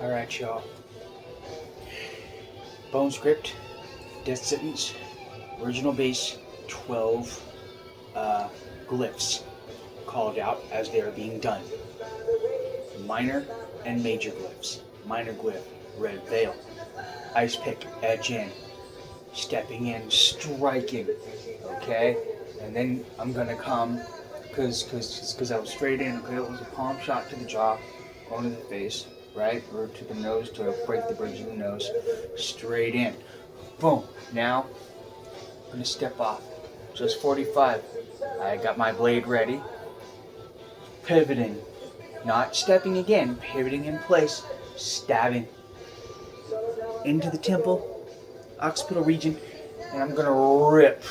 Alright, y'all. Bone script, death sentence, original base, 12 glyphs called out as they are being done. Minor and major glyphs. Minor glyph, red veil. Ice pick, edge in. Stepping in, striking. Okay? And then I'm gonna come, because I was straight in, okay? It was a palm shot to the jaw, going to the face, right? Or to the nose to break the bridge of the nose. Straight in. Boom. Now, I'm gonna step off. Just 45. I got my blade ready. Pivoting. Not stepping again, pivoting in place, stabbing into the temple, occipital region, and I'm gonna rip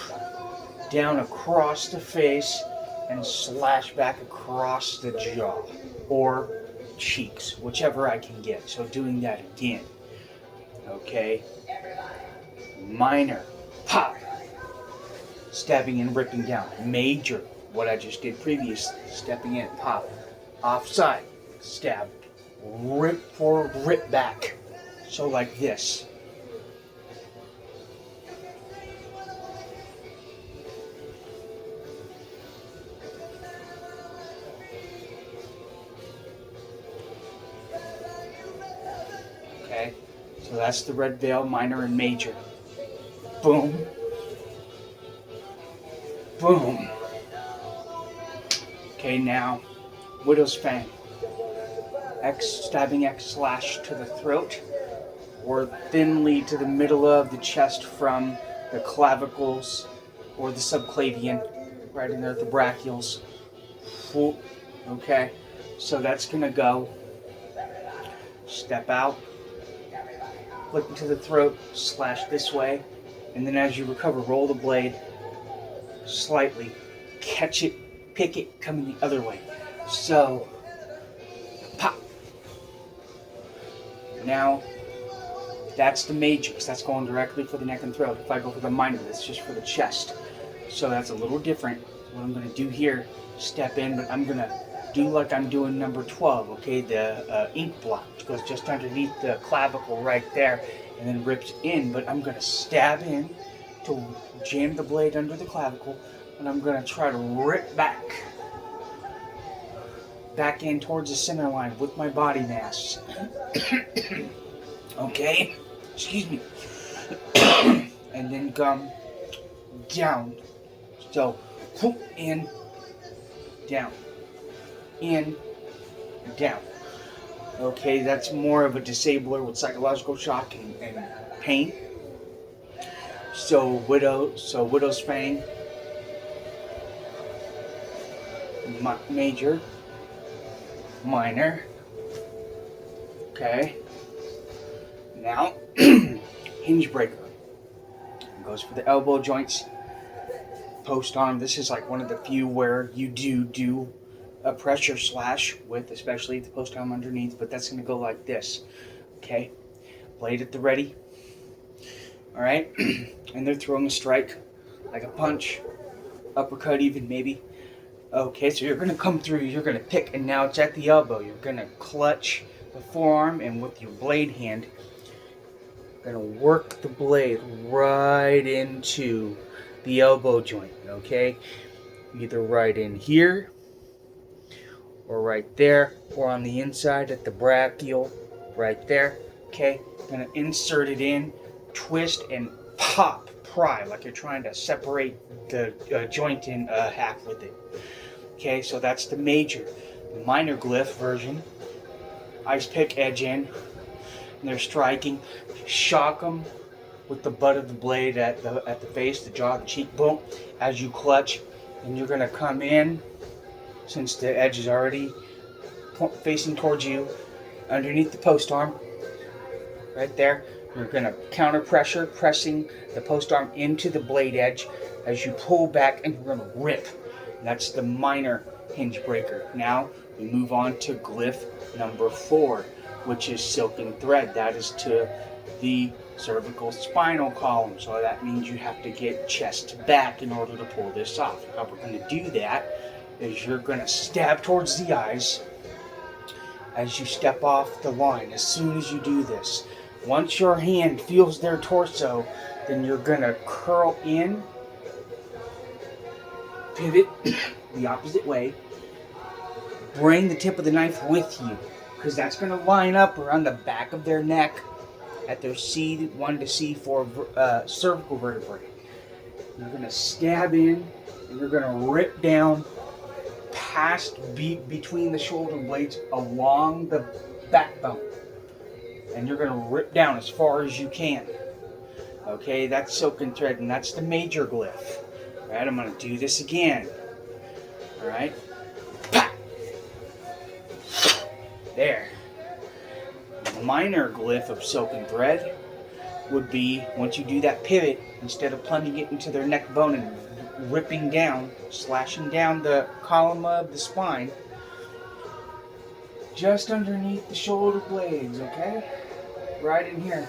down across the face and slash back across the jaw or cheeks, whichever I can get. So doing that again. Okay. Minor, pop, stabbing and ripping down. Major, what I just did previously, stepping in, pop, offside, stab, rip forward, rip back. So like this. Okay, so that's the red veil, minor and major. Boom. Boom. Okay, now, Widow's Fang. X, stabbing X slash to the throat, or thinly to the middle of the chest from the clavicles or the subclavian, right in there at the brachials. Okay, so that's gonna go. Step out, flick into the throat, slash this way, and then as you recover, roll the blade slightly, catch it, pick it, coming the other way. So, pop. Now, that's the major, because that's going directly for the neck and throat. If I go for the minor, that's just for the chest. So that's a little different. What I'm going to do here, step in, but I'm going to do like I'm doing number 12, okay? The ink blot goes just underneath the clavicle right there, and then rips in, but I'm going to stab in to jam the blade under the clavicle, and I'm going to try to rip back in towards the center line with my body mass. Okay? Excuse me. And then come down. So, in, down. In, down. Okay, that's more of a disabler with psychological shock and pain. So Widow's Fang, major, minor. Okay. Now, hinge breaker. Goes for the elbow joints. Post arm. This is like one of the few where you do a pressure slash with, especially the post arm underneath, but that's going to go like this. Okay. Blade at the ready. Alright. And they're throwing a strike, like a punch, uppercut even maybe. Okay, so you're going to come through, you're going to pick, and now it's at the elbow. You're going to clutch the forearm, and with your blade hand, you're going to work the blade right into the elbow joint, okay? Either right in here, or right there, or on the inside at the brachial, right there, okay? Going to insert it in, twist, and pop, pry, like you're trying to separate the joint in half with it. Okay, so that's the major. The minor glyph version, ice pick, edge in, and they're striking. Shock them with the butt of the blade at the face, the jaw, the cheek, boom, as you clutch, and you're gonna come in, since the edge is already facing towards you, underneath the post arm, right there. You're gonna counter pressure, pressing the post arm into the blade edge as you pull back, and you're gonna rip. That's the minor hinge breaker. Now we move on to glyph number 4, which is silken thread. That is to the cervical spinal column. So that means you have to get chest back in order to pull this off. How we're going to do that is you're going to stab towards the eyes, as you step off the line. As soon as you do this, once your hand feels their torso, then you're going to curl in, pivot the opposite way, bring the tip of the knife with you, because that's going to line up around the back of their neck at their C1 to C4 cervical vertebrae. You're going to stab in, and you're going to rip down past between the shoulder blades along the backbone. And you're going to rip down as far as you can. Okay, that's silken thread, and that's the major glyph. All right, I'm going to do this again. All right. There. The minor glyph of silken thread would be, once you do that pivot, instead of plunging it into their neck bone and ripping down, slashing down the column of the spine, just underneath the shoulder blades, okay? Right in here.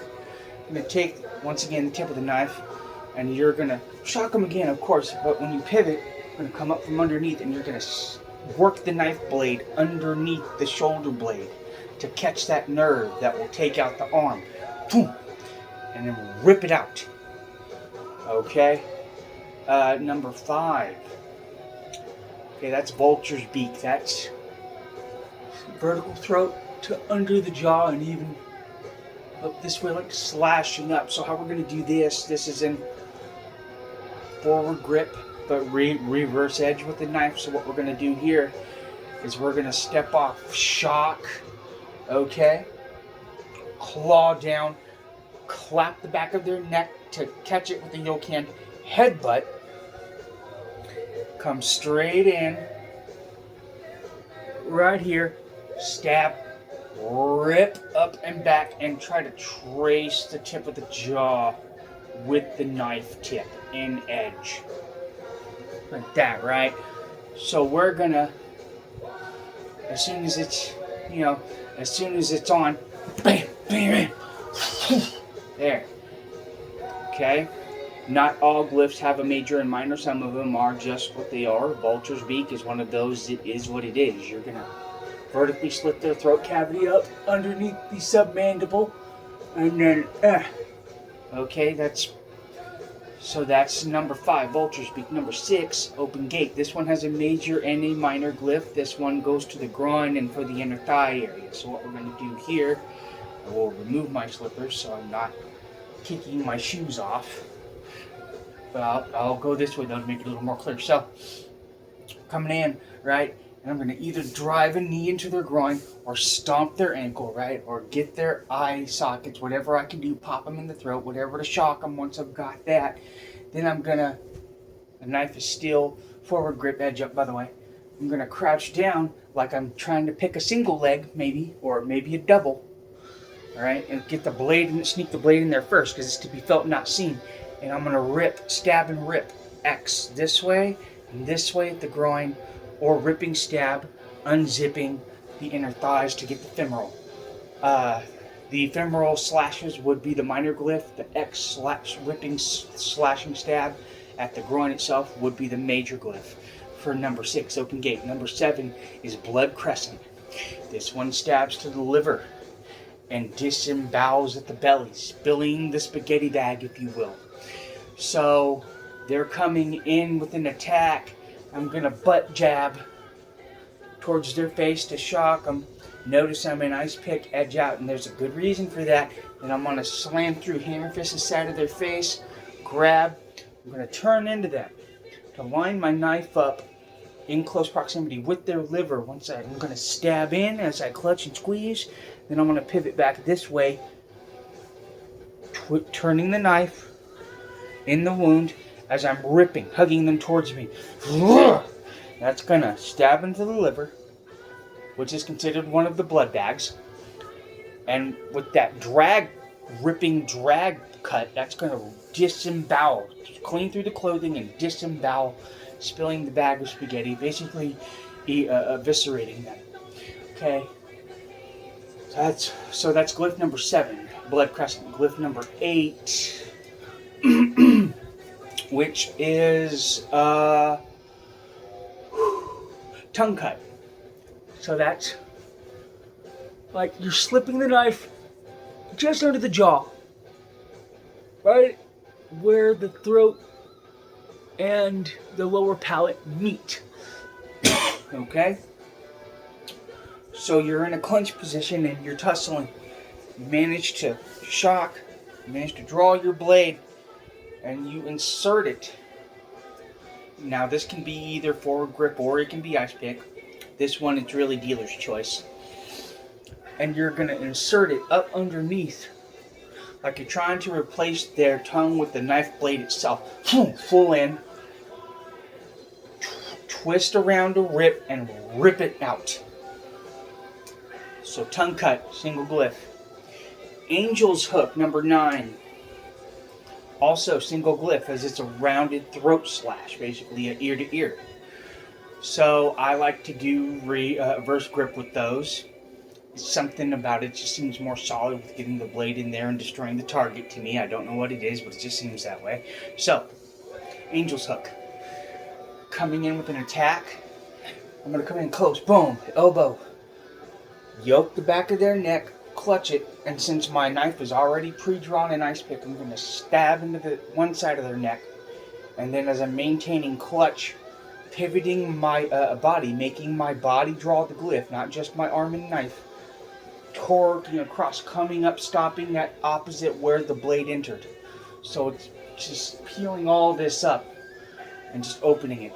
I'm going to take, once again, the tip of the knife, and you're going to shock them again, of course, but when you pivot, you're going to come up from underneath, and you're going to work the knife blade underneath the shoulder blade to catch that nerve that will take out the arm. Boom! And then rip it out. Okay? Number 5. Okay, that's vulture's beak. That's vertical throat to under the jaw and even up this way, like slashing up. So how we're going to do this is in forward grip, but reverse edge with the knife. So what we're going to do here is we're going to step off, shock, okay, claw down, clap the back of their neck to catch it with the yoke hand, headbutt, come straight in, right here, stab, rip up and back, and try to trace the tip of the jaw with the knife tip and edge. Like that, right? So we're gonna, as soon as it's, as soon as it's on, bam, bam, bam, there. Okay? Not all glyphs have a major and minor. Some of them are just what they are. Vulture's beak is one of those. It is what it is. You're gonna vertically slit their throat cavity up underneath the submandible, and then, okay, that's number 5, vulture's beak. Number 6, open gate. This one has a major and a minor glyph. This one goes to the groin and for the inner thigh area. So what we're going to do here, I will remove my slippers so I'm not kicking my shoes off. But I'll go this way though to make it a little more clear. So, coming in, right? And I'm going to either drive a knee into their groin or stomp their ankle, right? Or get their eye sockets, whatever I can do, pop them in the throat, whatever to shock them once I've got that. Then I'm going to, the knife is still forward grip, edge up, by the way. I'm going to crouch down like I'm trying to pick a single leg, maybe, or maybe a double. All right? And get the blade, and sneak the blade in there first because it's to be felt, not seen. And I'm going to rip, stab and rip. X this way and this way at the groin, or ripping stab, unzipping the inner thighs to get the femoral. The femoral slashes would be the minor glyph. The X slash ripping slashing stab at the groin itself would be the major glyph for number 6, open gate. Number 7 is blood crescent. This one stabs to the liver and disembowels at the belly, spilling the spaghetti bag, if you will. So they're coming in with an attack. I'm going to butt jab towards their face to shock them. Notice I'm in ice pick, edge out, and there's a good reason for that. And I'm going to slam through, hammer fist the side of their face, grab. I'm going to turn into them to line my knife up in close proximity with their liver. I'm going to stab in as I clutch and squeeze. Then I'm going to pivot back this way, turning the knife in the wound as I'm ripping, hugging them towards me. That's going to stab into the liver, which is considered one of the blood bags. And with that ripping drag cut, that's going to disembowel, clean through the clothing and disembowel, spilling the bag of spaghetti, basically eviscerating them. Okay, so that's glyph number 7, blood crescent. Glyph number 8, which is tongue cut. So that's like you're slipping the knife just under the jaw, right where the throat and the lower palate meet. Okay? So you're in a clinch position and you're tussling. You manage to shock, you manage to draw your blade, and you insert it. Now this can be either forward grip or it can be ice pick. This one it's really dealer's choice. And you're going to insert it up underneath like you're trying to replace their tongue with the knife blade itself. Full in. Twist around to rip and rip it out. So tongue cut, single glyph. Angel's hook, number 9. Also single glyph, as it's a rounded throat slash, basically an ear to ear. So I like to do reverse grip with those. Something about it just seems more solid with getting the blade in there and destroying the target to me. I don't know what it is, but it just seems that way. So, Angel's hook. Coming in with an attack. I'm going to come in close. Boom. Elbow. Yoke the back of their neck. Clutch it. And since my knife is already pre-drawn in ice pick, I'm going to stab into the one side of their neck. And then as I'm maintaining clutch, pivoting my body, making my body draw the glyph, not just my arm and knife. Torquing across, coming up, stopping that opposite where the blade entered. So it's just peeling all this up and just opening it.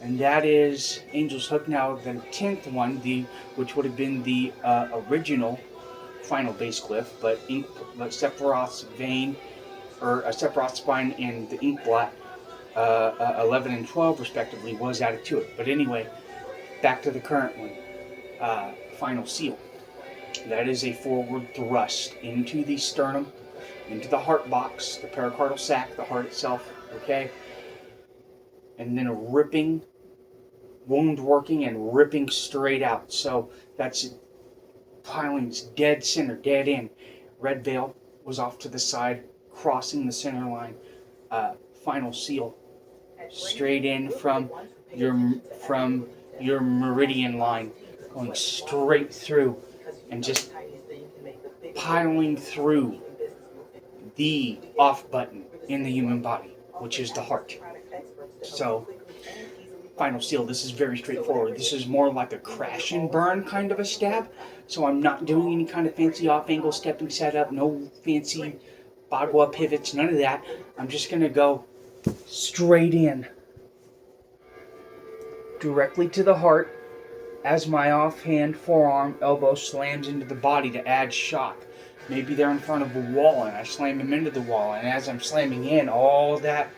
And that is Angel's Hook. Now the 10th one, which would have been the original final base glyph, but Sephiroth's vein, or Sephiroth's spine and the ink blot, 11 and 12 respectively, was added to it. But anyway, back to the current one, Final Seal. That is a forward thrust into the sternum, into the heart box, the pericardial sac, the heart itself, okay? And then a ripping, wound working and ripping straight out. So that's piling dead center, dead in. Red veil was off to the side, crossing the center line. Final Seal, straight in from your meridian line, going straight through. And just piling through the off button in the human body, which is the heart. So, Final Seal, this is very straightforward. This is more like a crash and burn kind of a stab. So I'm not doing any kind of fancy off-angle stepping setup, no fancy bagua pivots, none of that. I'm just going to go straight in, directly to the heart, as my offhand forearm elbow slams into the body to add shock. Maybe they're in front of a wall and I slam them into the wall, and as I'm slamming in, all that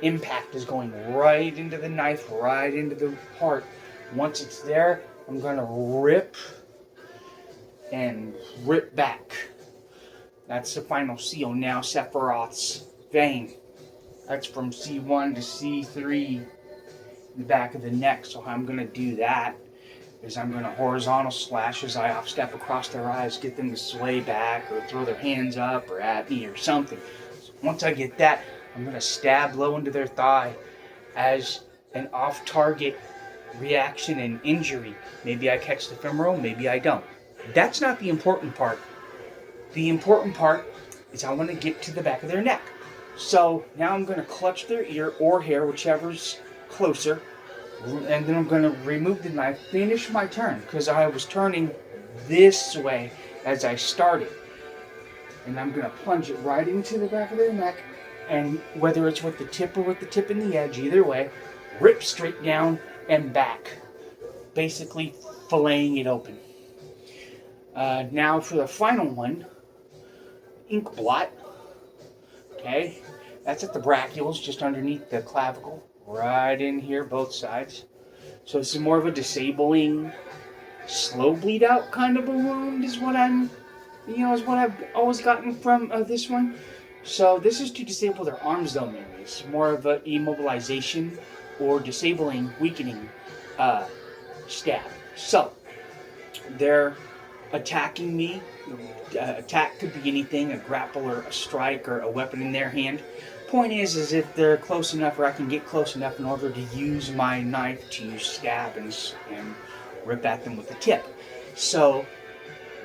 impact is going right into the knife, right into the heart. Once it's there, I'm going to rip and rip back. That's the Final Seal. Now Sephiroth's vein. That's from C1 to C3 in the back of the neck. So how I'm going to do that is I'm going to horizontal slash as I off-step across their eyes, get them to sway back or throw their hands up or at me or something. So once I get that, I'm going to stab low into their thigh as an off-target reaction and injury. Maybe I catch the femoral, maybe I don't. That's not the important part. The important part is I want to get to the back of their neck. So now I'm going to clutch their ear or hair, whichever's closer, and then I'm going to remove the knife, finish my turn, because I was turning this way as I started. And I'm going to plunge it right into the back of their neck, and whether it's with the tip or with the tip in the edge, either way, rip straight down and back, basically filleting it open. Now for the final one, ink blot. Okay, that's at the brachials, just underneath the clavicle, right in here, both sides. So this is more of a disabling, slow bleed out kind of a wound, is what I've always gotten from this one. So this is to disable their arms, though, mainly. It's more of an immobilization or disabling, weakening stab. So they're attacking me. Attack could be anything, a grapple or a strike or a weapon in their hand. Point is if they're close enough, or I can get close enough in order to use my knife to stab and rip at them with the tip. So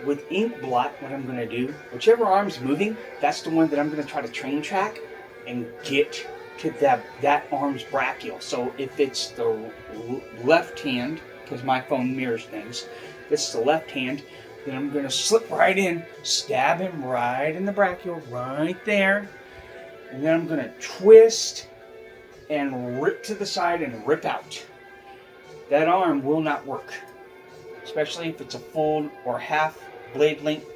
with ink blot, what I'm going to do, whichever arm's moving, that's the one that I'm going to try to train track and get to that arm's brachial. So if it's the left hand, because my phone mirrors things, if it's the left hand, then I'm going to slip right in, stab him right in the brachial, right there. And then I'm going to twist and rip to the side and rip out. That arm will not work, especially if it's a full or half blade length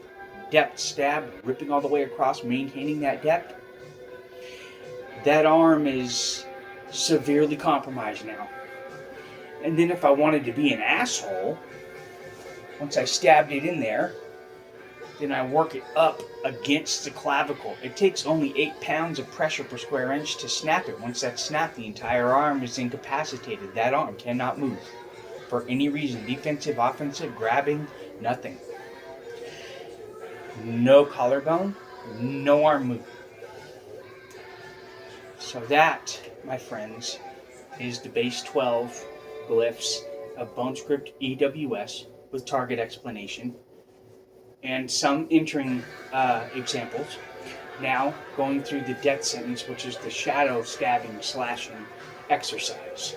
depth stab, ripping all the way across, maintaining that depth. That arm is severely compromised now. And then if I wanted to be an asshole, once I stabbed it in there, then I work it up against the clavicle. It takes only 8 pounds of pressure per square inch to snap it. Once that's snapped, the entire arm is incapacitated. That arm cannot move for any reason. Defensive, offensive, grabbing, nothing. No collarbone, no arm movement. So that, my friends, is the base 12 glyphs of bone script EWS with target explanation and some entering examples. Now going through the death sentence, which is the shadow stabbing slashing exercise.